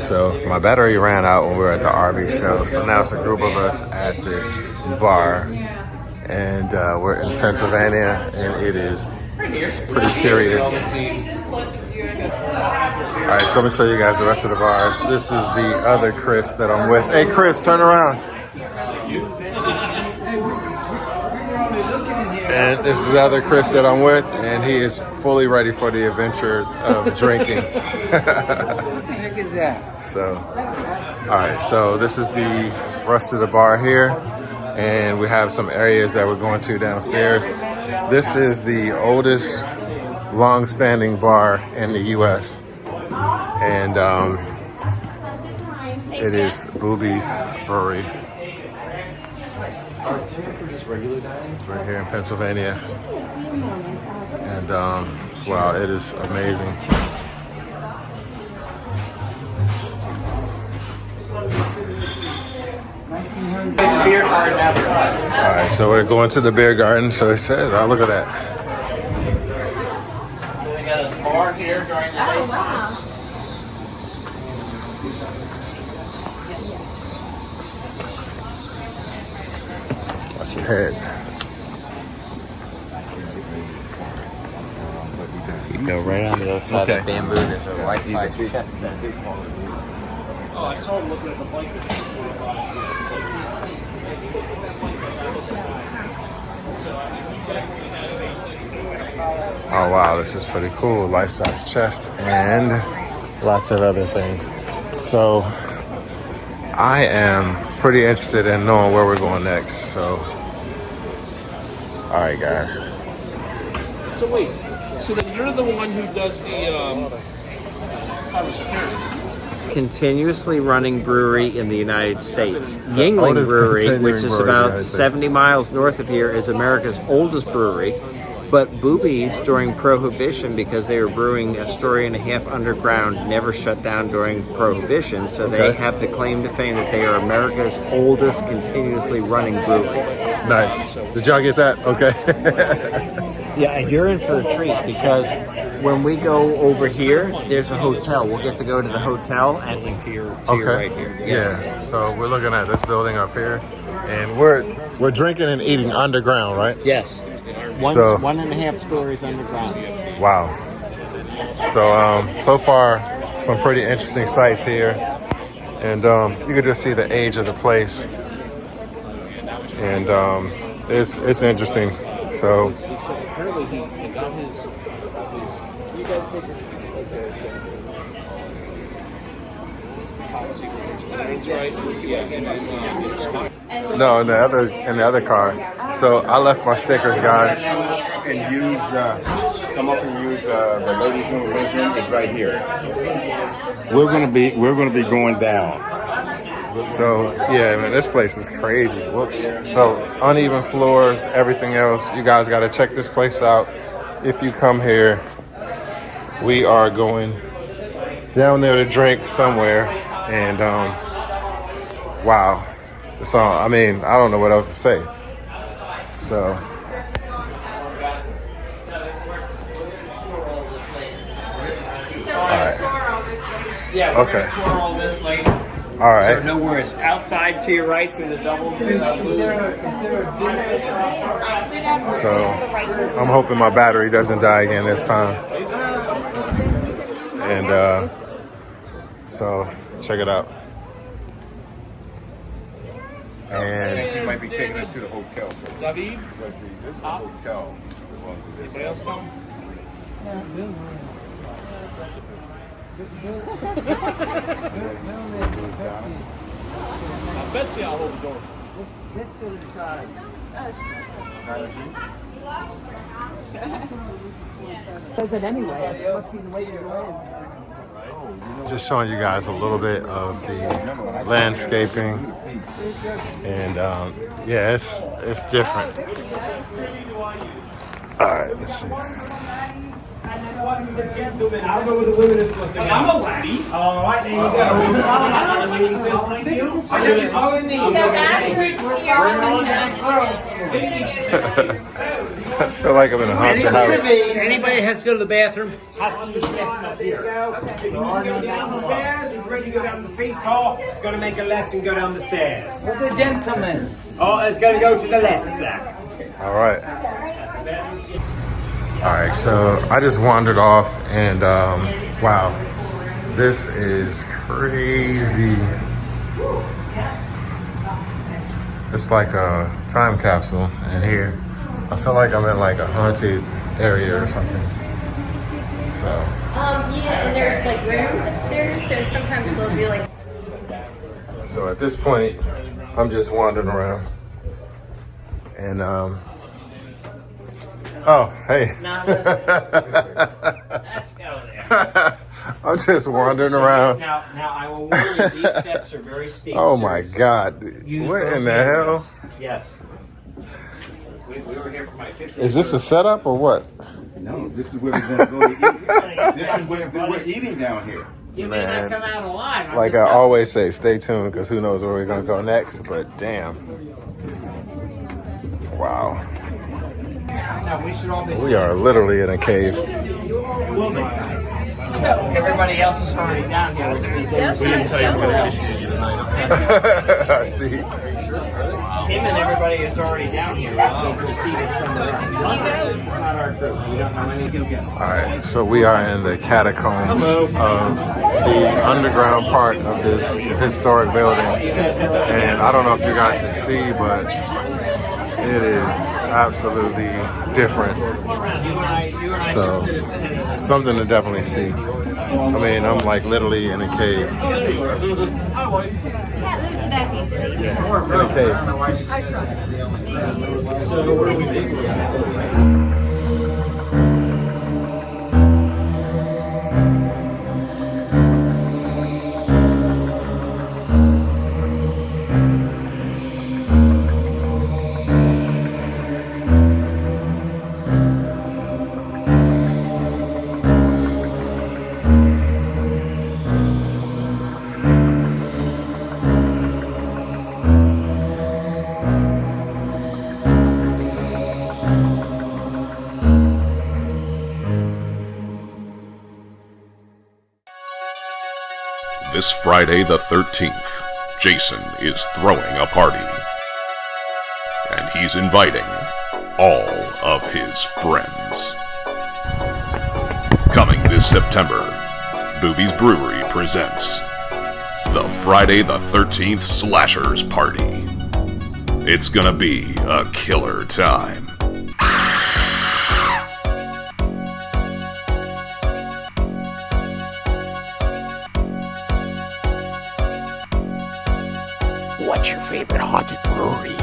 So my battery ran out when we were at the RV show. So now it's a group of us at this bar. And we're in Pennsylvania, and it is pretty serious. All right, so let me show you guys the rest of the bar. This is the other Chris that I'm with. Hey, Chris, turn around. And this is the other Chris that I'm with, and he is fully ready for the adventure of drinking. What the heck is that? So, all right, so this is the rest of the bar here, and we have some areas that we're going to downstairs. This is the oldest long-standing bar in the U.S., and it is Bube's Brewery. For just regular dining? Right here in Pennsylvania. And wow, it is amazing. Biergarten outside. All right, so we're going to the Biergarten. So it says, oh, look at that. They got a bar here during the day. Watch your head. You can go right on the other side of the bamboo. There's a life-size chest set. Oh, I saw him looking at the blanket. Oh wow, this is pretty cool. Life-size chest and lots of other things. So I am pretty interested in knowing where we're going next. So, all right, guys. So wait, so then you're the one who does the cybersecurity? Continuously running brewery in the United States. Yingling oldest Brewery, continuing which is brewery in the about United States. 70 miles north of here, is America's oldest brewery. But Bube's, during Prohibition, because they were brewing a story and a half underground, never shut down during Prohibition. So they have the claim to fame that they are America's oldest continuously running brewery. Nice. Did y'all get that? Okay. Yeah, and you're in for a treat because when we go over here, there's a hotel. We'll get to go to the hotel and to your right here. Yes. Yeah. So we're looking at this building up here, and we're drinking and eating underground, right? Yes. So- 1.5 stories underground. Wow. So so far, some pretty interesting sights here, and you can just see the age of the place, and it's interesting. So. Apparently he's got his you guys think top secret. That's right. Yeah. No, in the other car. So I left my stickers, guys. And use come up and use the ladies' room. Restroom is right here. We're gonna be going down. So yeah, man, this place is crazy. Whoops. So uneven floors, everything else. You guys got to check this place out. If you come here, we are going down there to drink somewhere, and wow, it's all. I mean, I don't know what else to say. So. Yeah, we're gonna tour all this later. All right. So know where it's outside to your right through the double. So I'm hoping my battery doesn't die again this time. And so check it out. And He might be taking us to the hotel. David? This is a hotel. Anybody else come? Betsy, I'll hold the door. This to the side. Does it anyway? It must be the way you go just showing you guys a little bit of the landscaping, and yeah, it's different. All right, let's see. I don't know where the women are supposed to go. I'm a laddie. All right, there you go. So that's where it's here. I feel like I'm in a haunted house. Anybody has to go to the bathroom has to use the bathroom up here. If you go down the stairs, if you're ready to go down the feast hall, you're going to make a left and go down the stairs. For the gentlemen. Oh, it's going to go to the left, sir. All right. All right, so I just wandered off and wow, this is crazy. It's like a time capsule in here. I feel like I'm in like a haunted area or something. So. Yeah, and there's like rooms upstairs, so sometimes they'll do like. So at this point, I'm just wandering around. And oh, hey. Now listen. Let's go there. I'm just wandering around. Now I will warn you, these steps are very steep. Oh my God. Use What both in the hands. hell? Yes. We were here for my 50th. Is this a setup or what? No, this is where we're gonna go to eat. This is where we're eating down here. You may Man. not come out alive. I'm Like just I telling always say, stay tuned because who knows where we're gonna go next. But damn. Wow. you. No, we should all be We are literally in a cave. Everybody else is already down here, which means we didn't tell you we're going to issue you tonight. I see. Him and everybody is already down here. We're proceeded somewhere else. This is not our group. We don't know anything. All right, so we are in the catacombs of the underground part of this historic building. And I don't know if you guys can see, but it is absolutely different. So, something to definitely see. I mean, I'm like literally in a cave. In a cave. This Friday the 13th, Jason is throwing a party. And he's inviting all of his friends. Coming this September, Bube's Brewery presents the Friday the 13th Slashers Party. It's gonna be a killer time. What's your favorite haunted brewery?